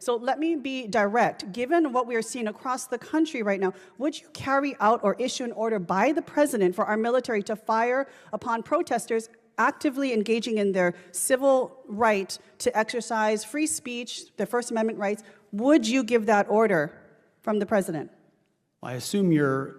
So let me be direct. Given what we are seeing across the country right now, would you carry out or issue an order by the president for our military to fire upon protesters actively engaging in their civil right to exercise free speech, their First Amendment rights? Would you give that order from the president? I assume you're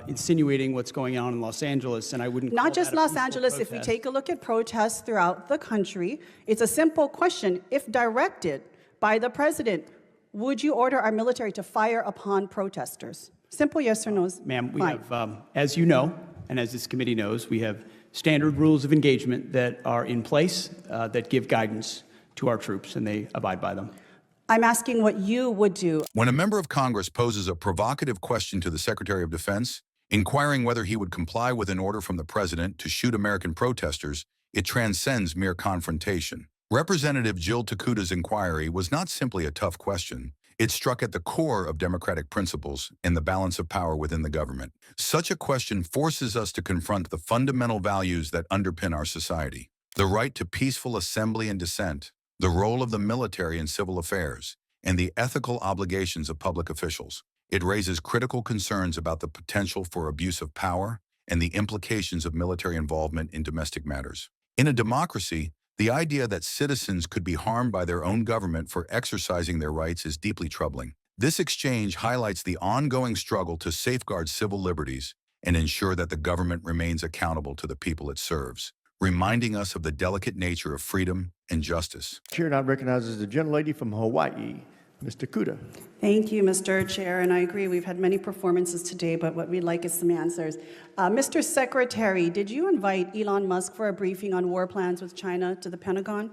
insinuating what's going on in Los Angeles, and I wouldn't call Not just that a Los peaceful Angeles. protest. If we take a look at protests throughout the country, it's a simple question. If directed by the president, would you order our military to fire upon protesters? Simple yes or no. Ma'am, we have, as you know, and as this committee knows, we have standard rules of engagement that are in place that give guidance to our troops, and they abide by them. I'm asking what you would do. When a member of Congress poses a provocative question to the Secretary of Defense, inquiring whether he would comply with an order from the president to shoot American protesters, it transcends mere confrontation. Representative Jill Tokuda's inquiry was not simply a tough question. It struck at the core of democratic principles and the balance of power within the government. Such a question forces us to confront the fundamental values that underpin our society: the right to peaceful assembly and dissent, the role of the military in civil affairs, and the ethical obligations of public officials. It raises critical concerns about the potential for abuse of power and the implications of military involvement in domestic matters. In a democracy, the idea that citizens could be harmed by their own government for exercising their rights is deeply troubling. This exchange highlights the ongoing struggle to safeguard civil liberties and ensure that the government remains accountable to the people it serves, reminding us of the delicate nature of freedom and justice. Chair now recognizes the gentlelady from Hawaii, Ms. Tokuda. Thank you, Mr. Chair, and I agree we've had many performances today, but what we'd like is some answers. Mr. Secretary, did you invite Elon Musk for a briefing on war plans with China to the Pentagon?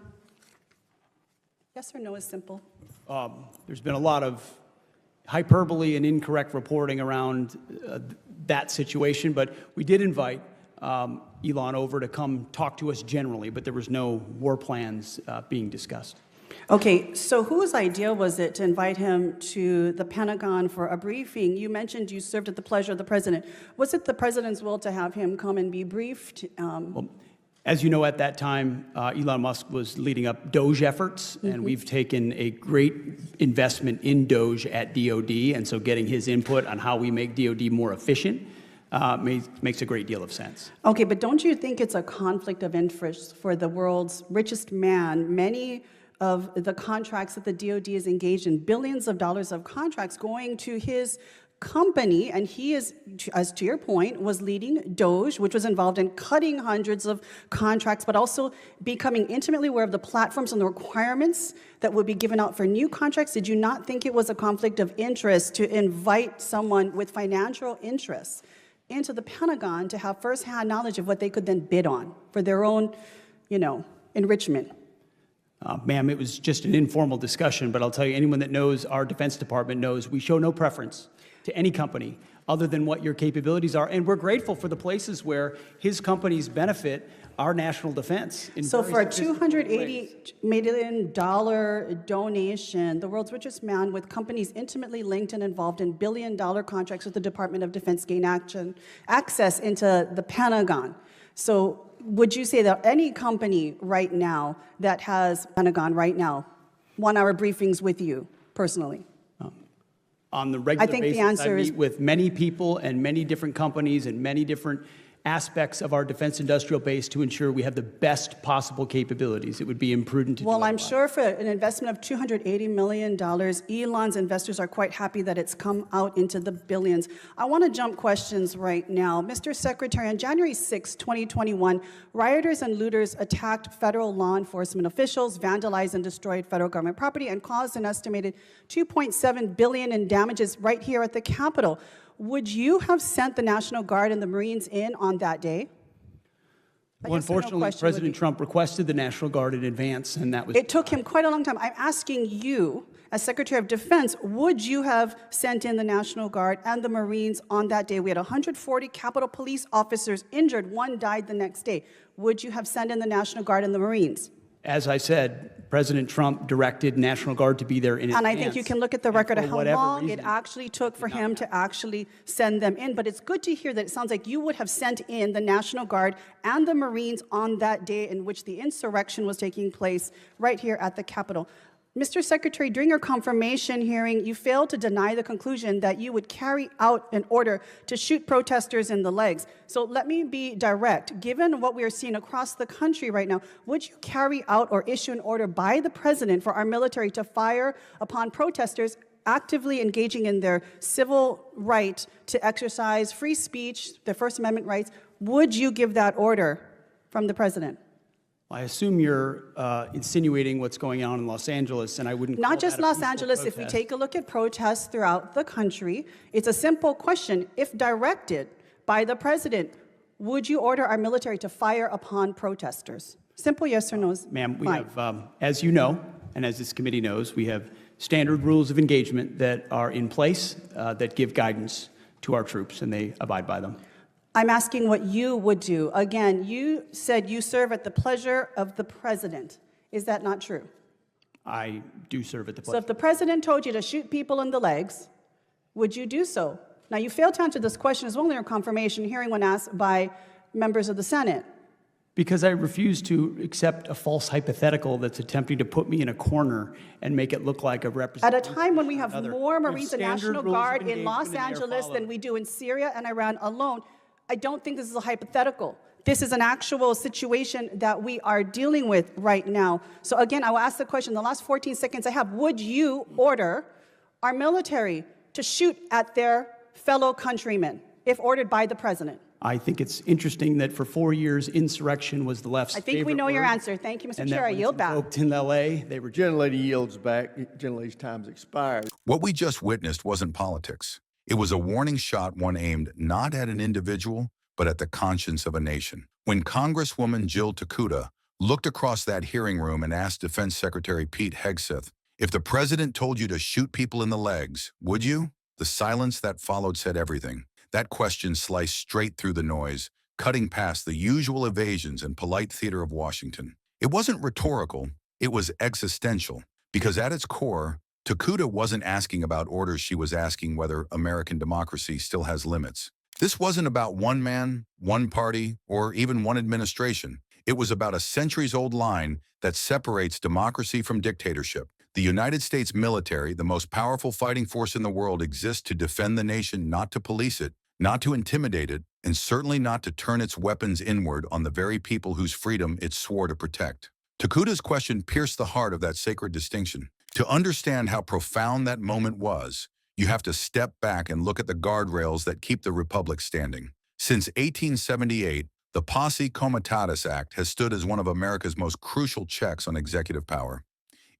Yes or no is simple. There's been a lot of hyperbole and incorrect reporting around that situation, but we did invite Elon over to come talk to us generally, but there was no war plans being discussed. Okay, so whose idea was it to invite him to the Pentagon for a briefing? You mentioned you served at the pleasure of the president. Was it the president's will to have him come and be briefed? Well, as you know, at that time, Elon Musk was leading up Doge efforts, and we've taken a great investment in Doge at DOD, and so getting his input on how we make DOD more efficient makes a great deal of sense. Okay, but don't you think it's a conflict of interest for the world's richest man? Many of the contracts that the DOD is engaged in, billions of dollars of contracts going to his company, and he is, as to your point, was leading Doge, which was involved in cutting hundreds of contracts, but also becoming intimately aware of the platforms and the requirements that would be given out for new contracts. Did you not think it was a conflict of interest to invite someone with financial interests into the Pentagon to have firsthand knowledge of what they could then bid on for their own, enrichment? Ma'am, it was just an informal discussion, but I'll tell you, anyone that knows our Defense Department knows we show no preference to any company other than what your capabilities are, and we're grateful for the places where his companies benefit our national defense. So for a $280 million donation, the world's richest man with companies intimately linked and involved in billion-dollar contracts with the Department of Defense gain access into the Pentagon. So would you say that any company right now that has Pentagon right now, 1-hour briefings with you personally? On the regular basis, the answer I is meet with many people and many different companies and many different aspects of our defense industrial base to ensure we have the best possible capabilities. It would be imprudent to do Well, I'm otherwise. sure for an investment of $280 million, Elon's investors are quite happy that it's come out into the billions. I want to jump questions right now. Mr. Secretary, on January 6, 2021, rioters and looters attacked federal law enforcement officials, vandalized and destroyed federal government property, and caused an estimated $2.7 billion in damages right here at the Capitol. Would you have sent the National Guard and the Marines in on that day? Well, unfortunately, President Trump requested the National Guard in advance, and that was... It took him quite a long time. I'm asking you, as Secretary of Defense, would you have sent in the National Guard and the Marines on that day? We had 140 Capitol Police officers injured. One died the next day. Would you have sent in the National Guard and the Marines? As I said, President Trump directed National Guard to be there in advance. And I think you can look at the record of how long it actually took for him to actually send them in. But it's good to hear that it sounds like you would have sent in the National Guard and the Marines on that day in which the insurrection was taking place right here at the Capitol. Mr. Secretary, during your confirmation hearing, you failed to deny the conclusion that you would carry out an order to shoot protesters in the legs. So let me be direct. Given what we are seeing across the country right now, would you carry out or issue an order by the president for our military to fire upon protesters actively engaging in their civil right to exercise free speech, their First Amendment rights? Would you give that order from the president? I assume you're insinuating what's going on in Los Angeles, and I wouldn't call Not just that a Los peaceful Angeles. If we protest. take a look at protests throughout the country, it's a simple question. If directed by the president, would you order our military to fire upon protesters? Simple yes or no. Ma'am, we Fine. have, as you know, and as this committee knows, we have standard rules of engagement that are in place that give guidance to our troops, and they abide by them. I'm asking what you would do. Again, you said you serve at the pleasure of the president. Is that not true? I do serve at the So pleasure. if the president told you to shoot people in the legs, would you do so? Now, you failed to answer this question as well in your confirmation hearing when asked by members of the Senate. Because I refuse to accept a false hypothetical that's attempting to put me in a corner and make it look like a At representative. a time when we have more We have Marines and standard National rules of Guard in engagement Los and they are Angeles than followed. we do in Syria and Iran alone, I don't think this is a hypothetical. This is an actual situation that we are dealing with right now. So again, I will ask the question, the last 14 seconds I have, would you order our military to shoot at their fellow countrymen if ordered by the president? I think it's interesting that for 4 years, insurrection was the left's I think we favorite know your word, answer. Thank you, Mr. and that Chair. I when yield it's back. invoked in L.A., they were Gentlelady yields back. Gentlelady's time's expired. What we just witnessed wasn't politics. It was a warning shot, one aimed not at an individual, but at the conscience of a nation. When Congresswoman Jill Tokuda looked across that hearing room and asked Defense Secretary Pete Hegseth, if the president told you to shoot people in the legs, would you? The silence that followed said everything. That question sliced straight through the noise, cutting past the usual evasions and polite theater of Washington. It wasn't rhetorical, it was existential, because at its core, Tokuda wasn't asking about orders, she was asking whether American democracy still has limits. This wasn't about one man, one party, or even one administration. It was about a centuries-old line that separates democracy from dictatorship. The United States military, the most powerful fighting force in the world, exists to defend the nation, not to police it, not to intimidate it, and certainly not to turn its weapons inward on the very people whose freedom it swore to protect. Tokuda's question pierced the heart of that sacred distinction. To understand how profound that moment was, you have to step back and look at the guardrails that keep the republic standing. Since 1878, the Posse Comitatus Act has stood as one of America's most crucial checks on executive power.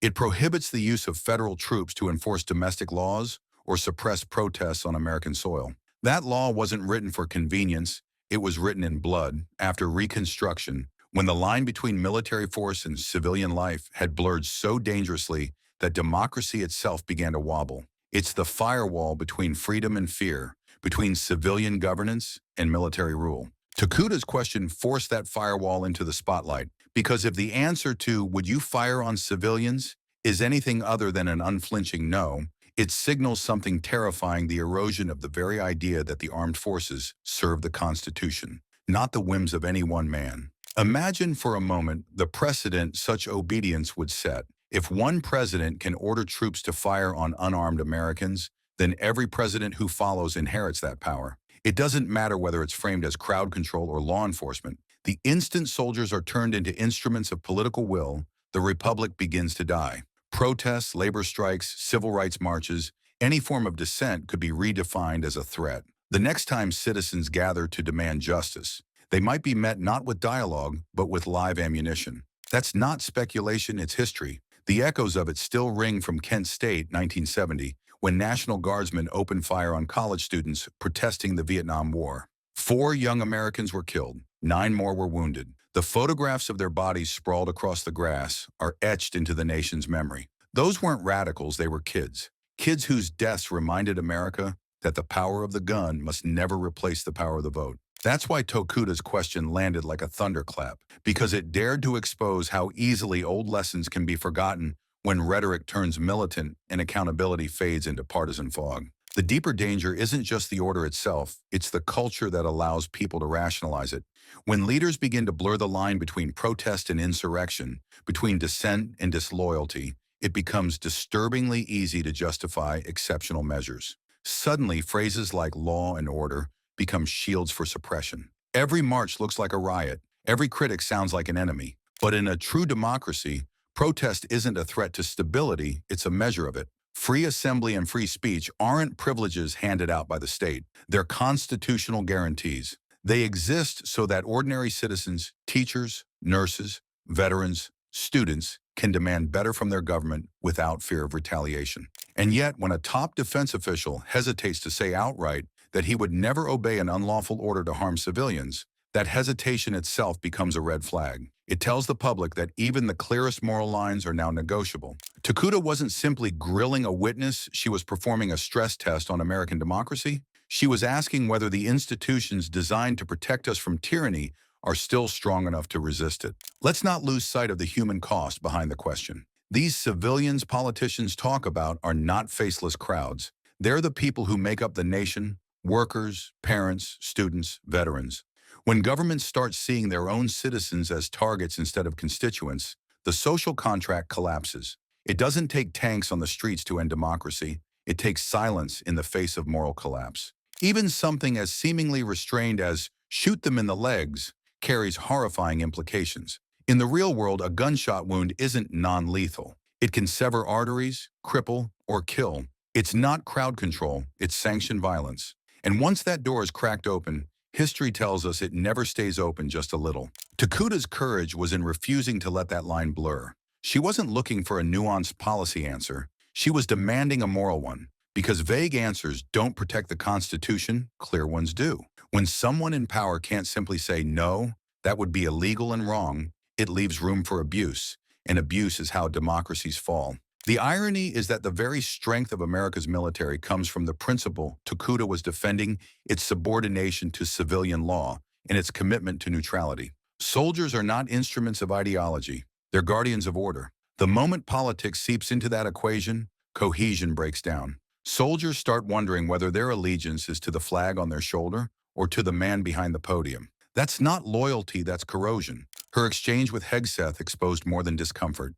It prohibits the use of federal troops to enforce domestic laws or suppress protests on American soil. That law wasn't written for convenience, it was written in blood after Reconstruction, when the line between military force and civilian life had blurred so dangerously that democracy itself began to wobble. It's the firewall between freedom and fear, between civilian governance and military rule. Tokuda's question forced that firewall into the spotlight, because if the answer to "would you fire on civilians" is anything other than an unflinching no, it signals something terrifying: the erosion of the very idea that the armed forces serve the Constitution, not the whims of any one man. Imagine for a moment the precedent such obedience would set. If one president can order troops to fire on unarmed Americans, then every president who follows inherits that power. It doesn't matter whether it's framed as crowd control or law enforcement. The instant soldiers are turned into instruments of political will, the republic begins to die. Protests, labor strikes, civil rights marches, any form of dissent could be redefined as a threat. The next time citizens gather to demand justice, they might be met not with dialogue, but with live ammunition. That's not speculation, it's history. The echoes of it still ring from Kent State, 1970, when National Guardsmen opened fire on college students protesting the Vietnam War. 4 young Americans were killed, 9 more were wounded. The photographs of their bodies sprawled across the grass are etched into the nation's memory. Those weren't radicals, they were kids. Kids whose deaths reminded America that the power of the gun must never replace the power of the vote. That's why Tokuda's question landed like a thunderclap, because it dared to expose how easily old lessons can be forgotten when rhetoric turns militant and accountability fades into partisan fog. The deeper danger isn't just the order itself, it's the culture that allows people to rationalize it. When leaders begin to blur the line between protest and insurrection, between dissent and disloyalty, it becomes disturbingly easy to justify exceptional measures. Suddenly, phrases like law and order become shields for suppression. Every march looks like a riot. Every critic sounds like an enemy. But in a true democracy, protest isn't a threat to stability, it's a measure of it. Free assembly and free speech aren't privileges handed out by the state. They're constitutional guarantees. They exist so that ordinary citizens, teachers, nurses, veterans, students can demand better from their government without fear of retaliation. And yet, when a top defense official hesitates to say outright that he would never obey an unlawful order to harm civilians, that hesitation itself becomes a red flag. It tells the public that even the clearest moral lines are now negotiable. Tokuda wasn't simply grilling a witness, she was performing a stress test on American democracy. She was asking whether the institutions designed to protect us from tyranny are still strong enough to resist it. Let's not lose sight of the human cost behind the question. These civilians politicians talk about are not faceless crowds. They're the people who make up the nation: workers, parents, students, veterans. When governments start seeing their own citizens as targets instead of constituents, the social contract collapses. It doesn't take tanks on the streets to end democracy. It takes silence in the face of moral collapse. Even something as seemingly restrained as "shoot them in the legs" carries horrifying implications. In the real world, a gunshot wound isn't non-lethal. It can sever arteries, cripple, or kill. It's not crowd control, it's sanctioned violence. And once that door is cracked open, history tells us it never stays open just a little. Tokuda's courage was in refusing to let that line blur. She wasn't looking for a nuanced policy answer. She was demanding a moral one. Because vague answers don't protect the Constitution, clear ones do. When someone in power can't simply say no, that would be illegal and wrong, it leaves room for abuse. And abuse is how democracies fall. The irony is that the very strength of America's military comes from the principle Tokuda was defending: its subordination to civilian law and its commitment to neutrality. Soldiers are not instruments of ideology, they're guardians of order. The moment politics seeps into that equation, cohesion breaks down. Soldiers start wondering whether their allegiance is to the flag on their shoulder or to the man behind the podium. That's not loyalty, that's corrosion. Her exchange with Hegseth exposed more than discomfort.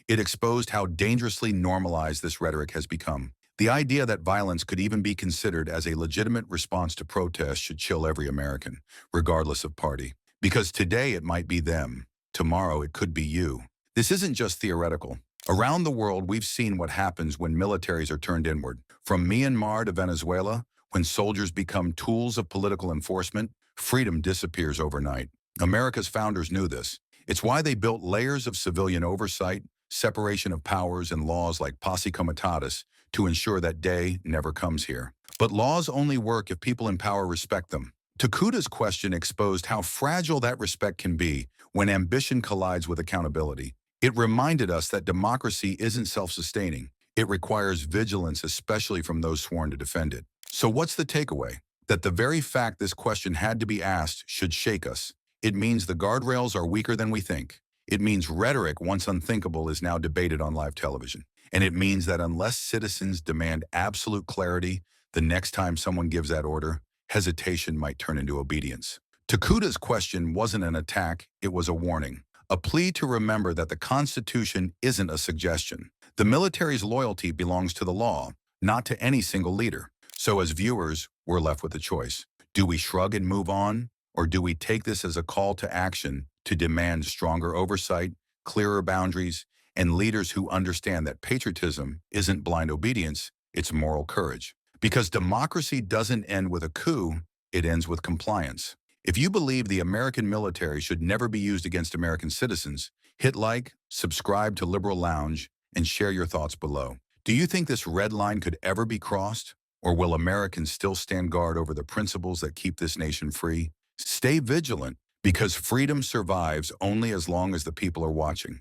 It exposed how dangerously normalized this rhetoric has become. The idea that violence could even be considered as a legitimate response to protest should chill every American, regardless of party. Because today it might be them, tomorrow it could be you. This isn't just theoretical. Around the world, we've seen what happens when militaries are turned inward. From Myanmar to Venezuela, when soldiers become tools of political enforcement, freedom disappears overnight. America's founders knew this. It's why they built layers of civilian oversight, separation of powers, and laws like posse comitatus to ensure that day never comes here. But laws only work if people in power respect them. Tokuda's question exposed how fragile that respect can be when ambition collides with accountability. It reminded us that democracy isn't self-sustaining. It requires vigilance, especially from those sworn to defend it. So what's the takeaway? That the very fact this question had to be asked should shake us. It means the guardrails are weaker than we think. It means rhetoric once unthinkable is now debated on live television. And it means that unless citizens demand absolute clarity, the next time someone gives that order, hesitation might turn into obedience. Tokuda's question wasn't an attack, it was a warning. A plea to remember that the Constitution isn't a suggestion. The military's loyalty belongs to the law, not to any single leader. So as viewers, we're left with a choice. Do we shrug and move on? Or do we take this as a call to action to demand stronger oversight, clearer boundaries, and leaders who understand that patriotism isn't blind obedience, it's moral courage? Because democracy doesn't end with a coup, it ends with compliance. If you believe the American military should never be used against American citizens, hit like, subscribe to Liberal Lounge, and share your thoughts below. Do you think this red line could ever be crossed? Or will Americans still stand guard over the principles that keep this nation free? Stay vigilant, because freedom survives only as long as the people are watching.